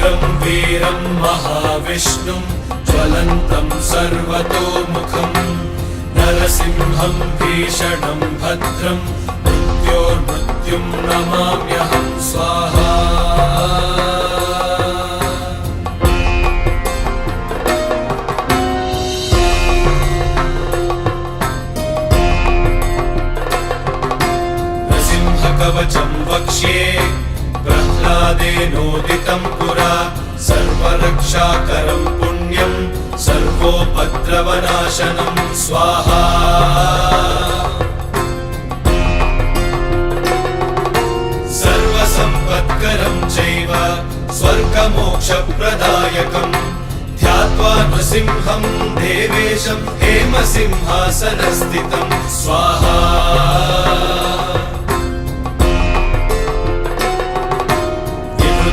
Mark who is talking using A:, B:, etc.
A: उग्रं वीरं महाविष्णुं ज्वलन्तं सर्वतोमुखं नरसिंहं भीषणं भद्रं मृत्योर्मृत्युं नमाम्यहं स्वाहा। कवचं वक्ष्ये प्रह्लादेनोदितं पुरा सर्वरक्षाकरं पुण्यं सर्वोपद्रवनाशनं स्वाहा। सर्वसम्पत्करं चैव स्वर्गमोक्षप्रदायकं ध्यात्वा नृसिंहं देवेशं हेमसिंहासनस्थितं स्वाहा।